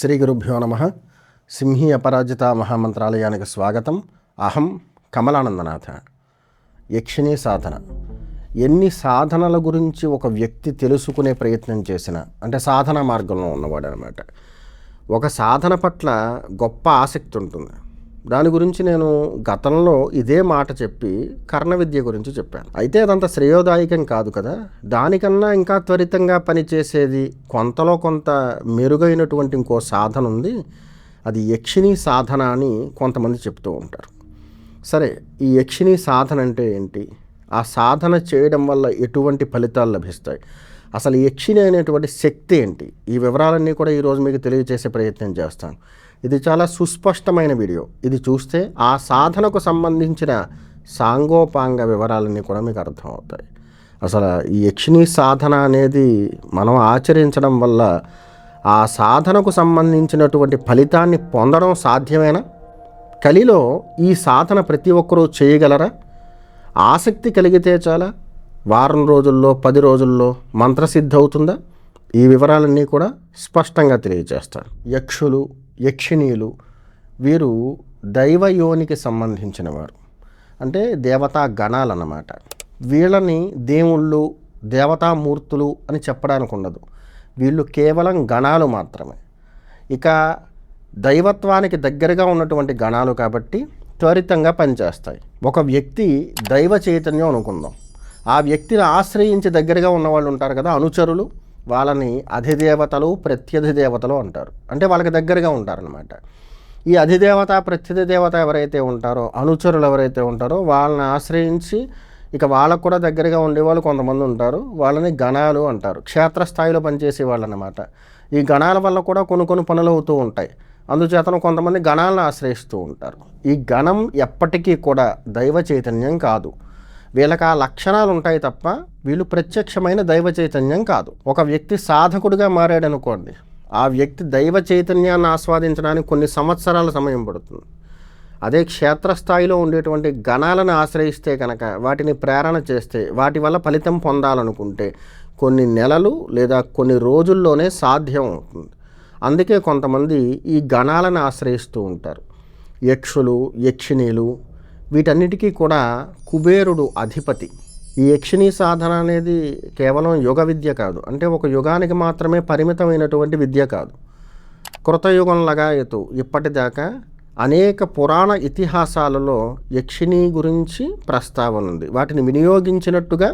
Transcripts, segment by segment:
శ్రీ గురుభ్యో నమః. సింహీ అపరాజిత మహామంత్రాలయానికి స్వాగతం. అహం కమలానందనాథ. యక్షిణీ సాధన. ఎన్ని సాధనల గురించి ఒక వ్యక్తి తెలుసుకునే ప్రయత్నం చేసిన, అంటే సాధన మార్గంలో ఉన్నవాడు అనమాట, ఒక సాధన పట్ల గొప్ప ఆసక్తి ఉంటుంది. దాని గురించి నేను గతంలో ఇదే మాట చెప్పి కర్ణ విద్య గురించి చెప్పాను. అయితే అదంత శ్రేయోదాయకం కాదు కదా. దానికన్నా ఇంకా త్వరితంగా పనిచేసేది, కొంతలో కొంత మెరుగైనటువంటి ఇంకో సాధన ఉంది. అది యక్షిణీ సాధన అని కొంతమంది చెప్తూ ఉంటారు. సరే, ఈ యక్షిణీ సాధన అంటే ఏంటి? ఆ సాధన చేయడం వల్ల ఎటువంటి ఫలితాలు లభిస్తాయి? అసలు యక్షిణి అనేటువంటి శక్తి ఏంటి? ఈ వివరాలన్నీ కూడా ఈరోజు మీకు తెలియజేసే ప్రయత్నం చేస్తాను. ఇది చాలా సుస్పష్టమైన వీడియో. ఇది చూస్తే ఆ సాధనకు సంబంధించిన సాంగోపాంగ వివరాలన్నీ కూడా మీకు అర్థమవుతాయి. అసలు ఈ యక్షిణీ సాధన అనేది మనం ఆచరించడం వల్ల ఆ సాధనకు సంబంధించినటువంటి ఫలితాన్ని పొందడం సాధ్యమేనా? కలిలో ఈ సాధన ప్రతి ఒక్కరూ చేయగలరా? ఆసక్తి కలిగితే చాలా వారం రోజుల్లో 10 రోజుల్లో మంత్రసిద్ధి అవుతుందా? ఈ వివరాలన్నీ కూడా స్పష్టంగా తెలియజేస్తాను. యక్షులు, యక్షిణీలు వీరు దైవయోనికి సంబంధించిన వారు, అంటే దేవతా గణాలు అన్నమాట. వీళ్ళని దేవుళ్ళు, దేవతామూర్తులు అని చెప్పడానికి ఉండదు. వీళ్ళు కేవలం గణాలు మాత్రమే. ఇక దైవత్వానికి దగ్గరగా ఉన్నటువంటి గణాలు కాబట్టి త్వరితంగా పనిచేస్తాయి. ఒక వ్యక్తి దైవ చైతన్యం అనుకుందాం. ఆ వ్యక్తిని ఆశ్రయించి దగ్గరగా ఉన్నవాళ్ళు ఉంటారు కదా, అనుచరులు. వాళ్ళని అధిదేవతలు, ప్రత్యధిదేవతలు అంటారు. అంటే వాళ్ళకి దగ్గరగా ఉంటారనమాట. ఈ అధిదేవత, ప్రత్యధిదేవత ఎవరైతే ఉంటారో, అనుచరులు ఎవరైతే ఉంటారో, వాళ్ళని ఆశ్రయించి ఇక వాళ్ళకు కూడా దగ్గరగా ఉండేవాళ్ళు కొంతమంది ఉంటారు. వాళ్ళని గణాలు అంటారు. క్షేత్రస్థాయిలో పనిచేసే వాళ్ళు అన్నమాట. ఈ గణాల వల్ల కూడా కొన్ని పనులు అవుతూ ఉంటాయి. అందుచేతను కొంతమంది గణాలను ఆశ్రయిస్తూ ఉంటారు. ఈ గణం ఎప్పటికీ కూడా దైవ చైతన్యం కాదు. వీళ్ళకి ఆ లక్షణాలు ఉంటాయి తప్ప వీళ్ళు ప్రత్యక్షమైన దైవ చైతన్యం కాదు. ఒక వ్యక్తి సాధకుడిగా మారాడనుకోండి, ఆ వ్యక్తి దైవ చైతన్యాన్ని ఆస్వాదించడానికి కొన్ని సంవత్సరాల సమయం పడుతుంది. అదే క్షేత్రస్థాయిలో ఉండేటువంటి గణాలను ఆశ్రయిస్తే కనుక, వాటిని ప్రేరణ చేస్తే, వాటి వల్ల ఫలితం పొందాలనుకుంటే కొన్ని నెలలు లేదా కొన్ని రోజుల్లోనే సాధ్యం అవుతుంది. అందుకే కొంతమంది ఈ గణాలను ఆశ్రయిస్తూ ఉంటారు. యక్షులు, యక్షిణీలు వీటన్నిటికీ కూడా కుబేరుడు అధిపతి. ఈ యక్షిణీ సాధన అనేది కేవలం యుగ విద్య కాదు, అంటే ఒక యుగానికి మాత్రమే పరిమితమైనటువంటి విద్య కాదు. కృతయుగం లగాయతు ఇప్పటిదాకా అనేక పురాణ ఇతిహాసాలలో యక్షిణీ గురించి ప్రస్తావన ఉంది. వాటిని వినియోగించినట్టుగా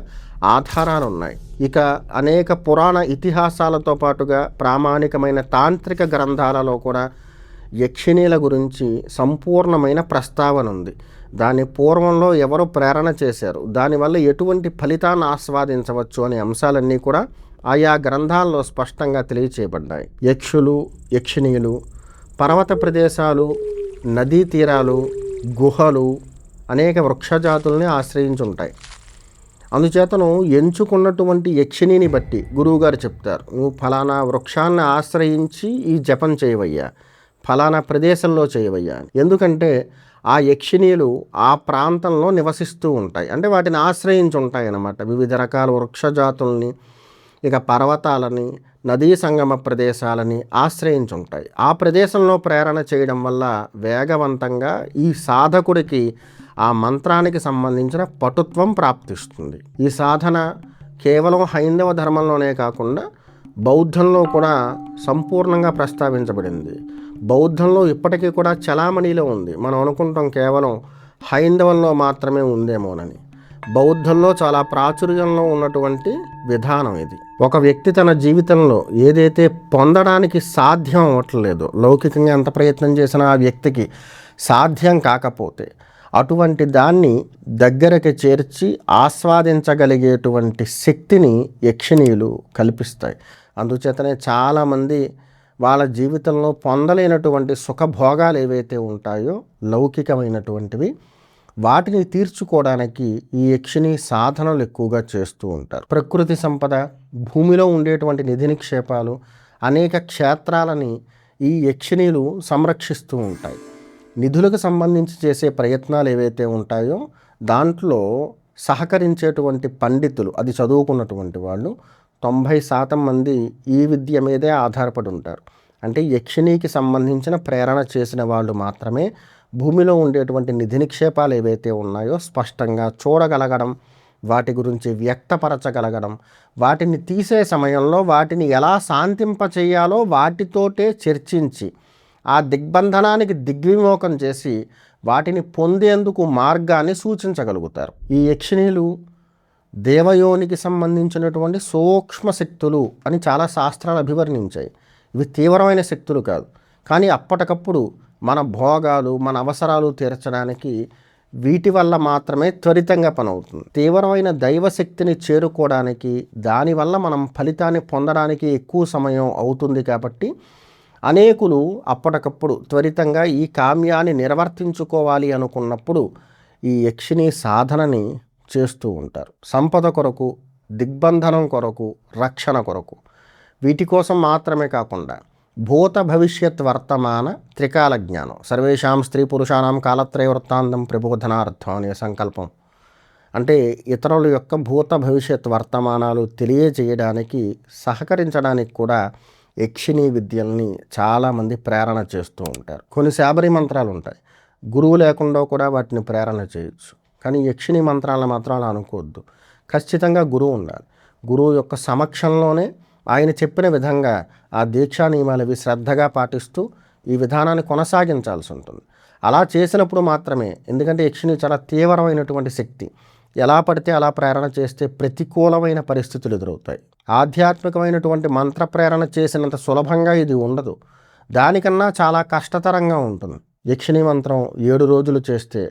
ఆధారాలు ఉన్నాయి. ఇక అనేక పురాణ ఇతిహాసాలతో పాటుగా ప్రామాణికమైన తాంత్రిక గ్రంథాలలో కూడా యక్షిణీల గురించి సంపూర్ణమైన ప్రస్తావన ఉంది. దాని పూర్వంలో ఎవరు ప్రేరణ చేశారు, దానివల్ల ఎటువంటి ఫలితాన్ని ఆస్వాదించవచ్చు అనే అంశాలన్నీ కూడా ఆయా గ్రంథాల్లో స్పష్టంగా తెలియచేయబడ్డాయి. యక్షులు, యక్షిణీలు పర్వత ప్రదేశాలు, నదీ తీరాలు, గుహలు, అనేక వృక్షజాతుల్ని ఆశ్రయించి ఉంటాయి. అందుచేతను ఎంచుకున్నటువంటి యక్షిణిని బట్టి గురువుగారు చెప్తారు, నువ్వు ఫలానా వృక్షాన్ని ఆశ్రయించి ఈ జపం చేయవయ్యా, ఫలానా ప్రదేశంలో చేయవయ్యా. ఎందుకంటే ఆ యక్షిణీలు ఆ ప్రాంతంలో నివసిస్తూ ఉంటాయి, అంటే వాటిని ఆశ్రయించి ఉంటాయి అన్నమాట. వివిధ రకాల వృక్షజాతుల్ని, ఇక పర్వతాలని, నదీ సంగమ ప్రదేశాలని ఆశ్రయించి ఉంటాయి. ఆ ప్రదేశంలో ప్రేరణ చేయడం వల్ల వేగవంతంగా ఈ సాధకుడికి ఆ మంత్రానికి సంబంధించిన పటుత్వం ప్రాప్తిస్తుంది. ఈ సాధన కేవలం హైందవ ధర్మంలోనే కాకుండా బౌద్ధంలో కూడా సంపూర్ణంగా ప్రస్తావించబడింది. బౌద్ధంలో ఇప్పటికీ కూడా చలామణిలో ఉంది. మనం అనుకుంటాం కేవలం హైందవంలో మాత్రమే ఉందేమోనని. బౌద్ధంలో చాలా ప్రాచుర్యంలో ఉన్నటువంటి విధానం ఇది. ఒక వ్యక్తి తన జీవితంలో ఏదైతే పొందడానికి సాధ్యం అవ్వట్లేదో, లౌకికంగా ఎంత ప్రయత్నం చేసినా ఆ వ్యక్తికి సాధ్యం కాకపోతే, అటువంటి దాన్ని దగ్గరకు చేర్చి ఆస్వాదించగలిగేటువంటి శక్తిని యక్షిణీయులు కల్పిస్తాయి. అందుచేతనే చాలామంది వాళ్ళ జీవితంలో పొందలేనటువంటి సుఖభోగాలు ఏవైతే ఉంటాయో లౌకికమైనటువంటివి, వాటిని తీర్చుకోవడానికి ఈ యక్షిణీ సాధనలు ఎక్కువగా చేస్తూ ఉంటారు. ప్రకృతి సంపద, భూమిలో ఉండేటువంటి నిధి నిక్షేపాలు, అనేక క్షేత్రాలని ఈ యక్షిణీలు సంరక్షిస్తూ ఉంటాయి. నిధులకు సంబంధించి చేసే ప్రయత్నాలు ఏవైతే ఉంటాయో దాంట్లో సహకరించేటువంటి పండితులు, అది చదువుకున్నటువంటి వాళ్ళు 90% మంది ఈ విద్య మీదే ఆధారపడి ఉంటారు. అంటే యక్షిణికి సంబంధించిన ప్రేరణ చేసిన వాళ్ళు మాత్రమే భూమిలో ఉండేటువంటి నిధి నిక్షేపాలు ఏవైతే ఉన్నాయో స్పష్టంగా చూడగలగడం, వాటి గురించి వ్యక్తపరచగలగడం, వాటిని తీసే సమయంలో వాటిని ఎలా శాంతింపచేయాలో వాటితోటే చర్చించి ఆ దిగ్బంధనానికి దిగ్విమోకం చేసి వాటిని పొందేందుకు మార్గాన్ని సూచించగలుగుతారు. ఈ యక్షిణీలు దేవయోనికి సంబంధించినటువంటి సూక్ష్మ శక్తులు అని చాలా శాస్త్రాలు అభివర్ణించాయి. ఇవి తీవ్రమైన శక్తులు కాదు, కానీ అప్పటికప్పుడు మన భోగాలు, మన అవసరాలు తీర్చడానికి వీటి వల్ల మాత్రమే త్వరితంగా పని అవుతుంది. తీవ్రమైన దైవశక్తిని చేరుకోవడానికి, దానివల్ల మనం ఫలితాన్ని పొందడానికి ఎక్కువ సమయం అవుతుంది. కాబట్టి అనేకులు అప్పటికప్పుడు త్వరితంగా ఈ కామ్యాన్ని నిర్వర్తించుకోవాలి అనుకున్నప్పుడు ఈ యక్షిణి సాధనని చేస్తూ ఉంటారు. సంపద కొరకు, దిగ్బంధనం కొరకు, రక్షణ కొరకు. వీటి కోసం మాత్రమే కాకుండా భూత భవిష్యత్ వర్తమాన త్రికాల జ్ఞానం, సర్వేషాం స్త్రీ పురుషానాం కాలత్రయ వృత్తాంతం ప్రబోధనార్థం అనే సంకల్పం. అంటే ఇతరుల యొక్క భూత భవిష్యత్ వర్తమానాలు తెలియజేయడానికి, సహకరించడానికి కూడా యక్షిణీ విద్యల్ని చాలామంది ప్రేరణ చేస్తూ ఉంటారు. కొన్ని శాబరి మంత్రాలు ఉంటాయి, గురువు లేకుండా కూడా వాటిని ప్రేరణ చేయొచ్చు. కానీ యక్షిణీ మంత్రాలను మాత్రం అలా అనుకోవద్దు. ఖచ్చితంగా గురువు ఉండాలి. గురువు యొక్క సమక్షంలోనే ఆయన చెప్పిన విధంగా ఆ దీక్షా నియమాలు అవి శ్రద్ధగా పాటిస్తూ ఈ విధానాన్ని కొనసాగించాల్సి ఉంటుంది. అలా చేసినప్పుడు మాత్రమే, ఎందుకంటే యక్షిణి చాలా తీవ్రమైనటువంటి శక్తి, ఎలా పడితే అలా ప్రేరణ చేస్తే ప్రతికూలమైన పరిస్థితులు ఎదురవుతాయి. ఆధ్యాత్మికమైనటువంటి మంత్ర ప్రేరణ చేసినంత సులభంగా ఇది ఉండదు, దానికన్నా చాలా కష్టతరంగా ఉంటుంది. యక్షిణీ మంత్రం 7 రోజులు చేస్తే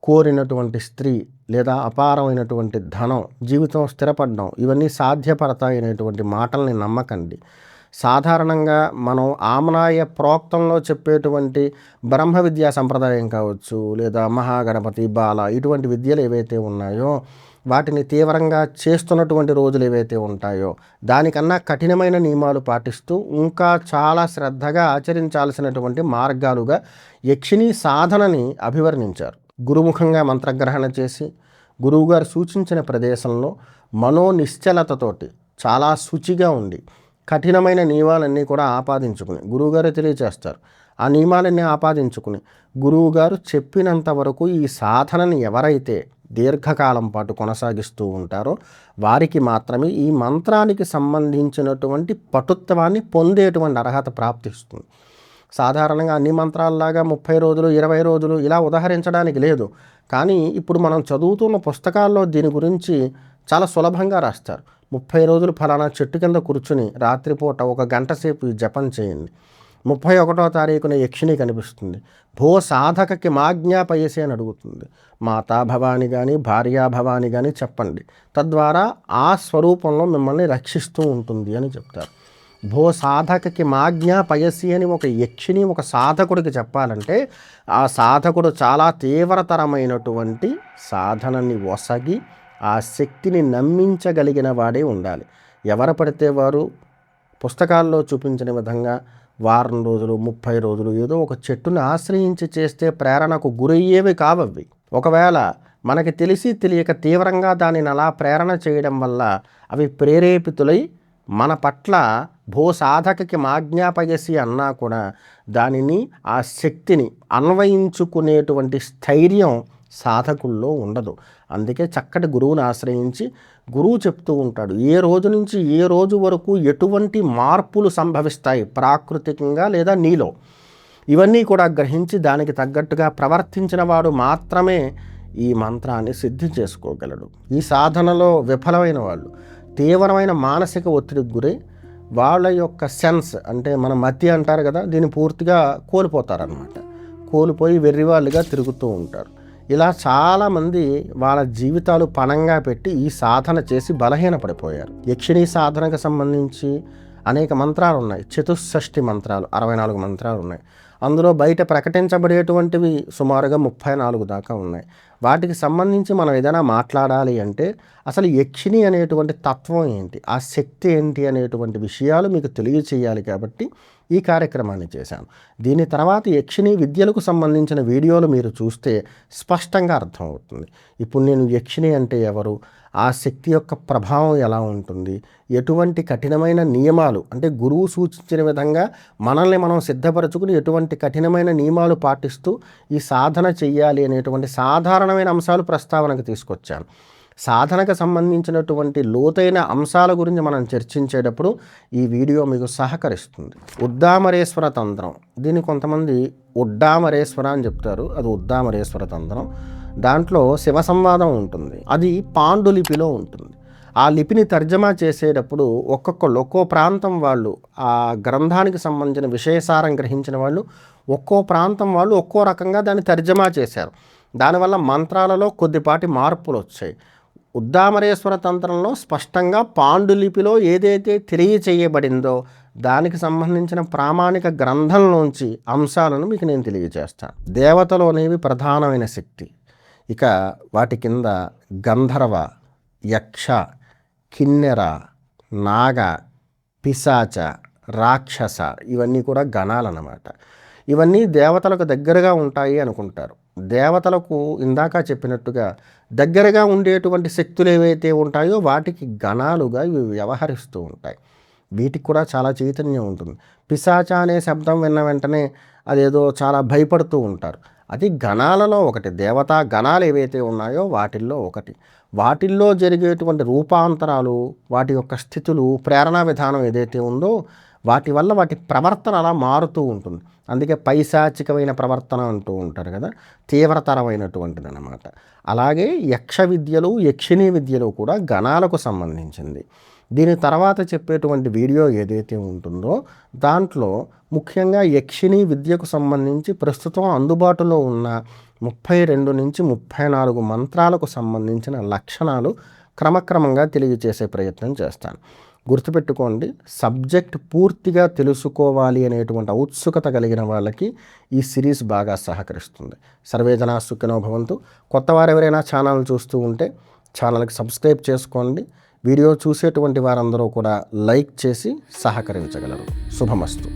కోరినటువంటి స్త్రీ లేదా అపారమైనటువంటి ధనం, జీవితం స్థిరపడడం ఇవన్నీ సాధ్యపడతాయనేటువంటి మాటల్ని నమ్మకండి. సాధారణంగా మనం ఆమ్నాయ ప్రోక్తంలో చెప్పేటువంటి బ్రహ్మ విద్యా సంప్రదాయం కావచ్చు, లేదా మహాగణపతి, బాల ఇటువంటి విద్యలు ఏవైతే ఉన్నాయో వాటిని తీవ్రంగా చేస్తున్నటువంటి రోజులు ఏవైతే ఉంటాయో దానికన్నా కఠినమైన నియమాలు పాటిస్తూ ఇంకా చాలా శ్రద్ధగా ఆచరించాల్సినటువంటి మార్గాలుగా యక్షిణీ సాధనని అభివర్ణించారు. గురుముఖంగా మంత్రగ్రహణ చేసి గురువుగారు సూచించిన ప్రదేశంలో మనోనిశ్చలతతోటి చాలా శుచిగా ఉండి కఠినమైన నియమాలన్నీ కూడా ఆపాదించుకుని, గురువుగారే తెలియచేస్తారు, ఆ నియమాలన్నీ ఆపాదించుకుని గురువుగారు చెప్పినంత వరకు ఈ సాధనని ఎవరైతే దీర్ఘకాలం పాటు కొనసాగిస్తూ ఉంటారో వారికి మాత్రమే ఈ మంత్రానికి సంబంధించినటువంటి పటుత్వాన్ని పొందేటువంటి అర్హత ప్రాప్తిస్తుంది. సాధారణంగా అన్ని మంత్రాల్లాగా 30 రోజులు 20 రోజులు ఇలా ఉదహరించడానికి లేదు. కానీ ఇప్పుడు మనం చదువుతున్న పుస్తకాల్లో దీని గురించి చాలా సులభంగా రాస్తారు. 30 రోజులు ఫలానా చెట్టు కింద కూర్చుని రాత్రిపూట 1 గంట సేపు జపం చేయండి, 31వ తారీఖున యక్షిణి కనిపిస్తుంది, భో సాధకకి మాజ్ఞాపయసి అని అడుగుతుంది, మాతా భవాని కానీ భార్యా భవాని కానీ చెప్పండి, తద్వారా ఆ స్వరూపంలో మిమ్మల్ని రక్షిస్తూ ఉంటుంది అని చెప్తారు. భో సాధకకి మాజ్ఞాపయసి అని ఒక యక్షిణి ఒక సాధకుడికి చెప్పాలంటే ఆ సాధకుడు చాలా తీవ్రతరమైనటువంటి సాధనని ఒసగి ఆ శక్తిని నమ్మించగలిగిన వాడే ఉండాలి. ఎవరు పడితే వారు పుస్తకాల్లో చూపించిన విధంగా వారం రోజులు 30 రోజులు ఏదో ఒక చెట్టును ఆశ్రయించి చేస్తే ప్రేరణకు గురయ్యేవి కావవి. ఒకవేళ మనకి తెలిసి తెలియక తీవ్రంగా దానిని అలా ప్రేరణ చేయడం వల్ల అవి ప్రేరేపితులై మన పట్ల భూ సాధకకి మాజ్ఞాపయసి అన్నా కూడా దానిని ఆ శక్తిని అన్వయించుకునేటువంటి స్థైర్యం సాధకుల్లో ఉండదు. అందుకే చక్కటి గురువుని ఆశ్రయించి గురువు చెప్తూ ఉంటాడు ఏ రోజు నుంచి ఏ రోజు వరకు ఎటువంటి మార్పులు సంభవిస్తాయి ప్రాకృతికంగా లేదా నీలో, ఇవన్నీ కూడా గ్రహించి దానికి తగ్గట్టుగా ప్రవర్తించిన వాడు మాత్రమే ఈ మంత్రాన్ని సిద్ధి చేసుకోగలడు. ఈ సాధనలో విఫలమైన వాళ్ళు తీవ్రమైన మానసిక ఒత్తిడికి గురై వాళ్ళ యొక్క సెన్స్ అంటే మన మతి అంటారు కదా, దీన్ని పూర్తిగా కోల్పోతారనమాట. కోల్పోయి వెర్రివాళ్ళుగా తిరుగుతూ ఉంటారు. ఇలా చాలామంది వాళ్ళ జీవితాలు పణంగా పెట్టి ఈ సాధన చేసి బలహీనపడిపోయారు. యక్షిణీ సాధనకు సంబంధించి అనేక మంత్రాలు ఉన్నాయి, 64 మంత్రాలు, 64 మంత్రాలు ఉన్నాయి. అందులో బయట ప్రకటించబడేటువంటివి సుమారుగా 34 దాకా ఉన్నాయి. వాటికి సంబంధించి మనం ఏదైనా మాట్లాడాలి అంటే అసలు యక్షిణి అనేటువంటి తత్వం ఏంటి, ఆ శక్తి ఏంటి అనేటువంటి విషయాలు మీకు తెలియచేయాలి. కాబట్టి ఈ కార్యక్రమాన్ని చేశాను. దీని తర్వాత యక్షిణి విద్యలకు సంబంధించిన వీడియోలు మీరు చూస్తే స్పష్టంగా అర్థమవుతుంది. ఇప్పుడు నేను యక్షిణి అంటే ఎవరు, ఆ శక్తి యొక్క ప్రభావం ఎలా ఉంటుంది, ఎటువంటి కఠినమైన నియమాలు అంటే గురువు సూచించిన విధంగా మనల్ని మనం సిద్ధపరచుకుని ఎటువంటి కఠినమైన నియమాలు పాటిస్తూ ఈ సాధన చెయ్యాలి అనేటువంటి సాధారణమైన అంశాలు ప్రస్తావనకు తీసుకొచ్చాను. సాధనకు సంబంధించినటువంటి లోతైన అంశాల గురించి మనం చర్చించేటప్పుడు ఈ వీడియో మీకు సహకరిస్తుంది. ఉద్దామరేశ్వర తంత్రం, దీన్ని కొంతమంది ఉడ్డామరేశ్వర అని చెప్తారు, అది ఉద్దామరేశ్వర తంత్రం. దాంట్లో శివ సంవాదం ఉంటుంది, అది పాండులిపిలో ఉంటుంది. ఆ లిపిని తర్జమా చేసేటప్పుడు ఒక్కో ప్రాంతం వాళ్ళు, ఆ గ్రంథానికి సంబంధించిన విశేషారం గ్రహించిన వాళ్ళు ఒక్కో ప్రాంతం వాళ్ళు ఒక్కో రకంగా దాన్ని తర్జమా చేశారు. దానివల్ల మంత్రాలలో కొద్దిపాటి మార్పులు వచ్చాయి. ఉద్దామరేశ్వర తంత్రంలో స్పష్టంగా పాండులిపిలో ఏదైతే తెలియచేయబడిందో దానికి సంబంధించిన ప్రామాణిక గ్రంథంలోంచి అంశాలను మీకు నేను తెలియజేస్తాను. దేవతలు అనేవి ప్రధానమైన శక్తి. ఇక వాటి కింద గంధర్వ, యక్ష, కిన్నెర, నాగ, పిశాచ, రాక్షస ఇవన్నీ కూడా గణాలన్నమాట. ఇవన్నీ దేవతలకు దగ్గరగా ఉంటాయి అనుకుంటారు. దేవతలకు ఇందాక చెప్పినట్టుగా దగ్గరగా ఉండేటువంటి శక్తులు ఏవైతే ఉంటాయో వాటికి గణాలుగా ఇవి వ్యవహరిస్తూ ఉంటాయి. వీటికి కూడా చాలా చైతన్యం ఉంటుంది. పిశాచ అనే శబ్దం విన్న వెంటనే అదేదో చాలా భయపడుతూ ఉంటారు. అది గణాలలో ఒకటి. దేవతా గణాలు ఏవైతే ఉన్నాయో వాటిల్లో ఒకటి. వాటిల్లో జరిగేటువంటి రూపాంతరాలు, వాటి యొక్క స్థితులు, ప్రేరణా విధానం ఏదైతే ఉందో వాటి వల్ల వాటి ప్రవర్తన అలా మారుతూ ఉంటుంది. అందుకే పైశాచికమైన ప్రవర్తన అంటూ ఉంటారు కదా, తీవ్రతరమైనటువంటిది అన్నమాట. అలాగే యక్ష విద్యలు, యక్షిణీ విద్యలు కూడా గణాలకు సంబంధించింది. దీని తర్వాత చెప్పేటువంటి వీడియో ఏదైతే ఉంటుందో దాంట్లో ముఖ్యంగా యక్షిణీ విద్యకు సంబంధించి ప్రస్తుతం అందుబాటులో ఉన్న 32 నుంచి 34 మంత్రాలకు సంబంధించిన లక్షణాలు క్రమక్రమంగా తెలియజేసే ప్రయత్నం చేస్తాను. గుర్తుపెట్టుకోండి, సబ్జెక్ట్ పూర్తిగా తెలుసుకోవాలి అనేటువంటి ఔత్సుకత కలిగిన వాళ్ళకి ఈ సిరీస్ బాగా సహకరిస్తుంది. సర్వేజనా సుఖినో భవంతు. కొత్త వారు ఎవరైనా ఛానల్ చూస్తూ ఉంటే ఛానల్కి సబ్స్క్రైబ్ చేసుకోండి. వీడియో చూసేటువంటి వారందరూ కూడా లైక్ చేసి సహకరించగలరు. శుభమస్తు.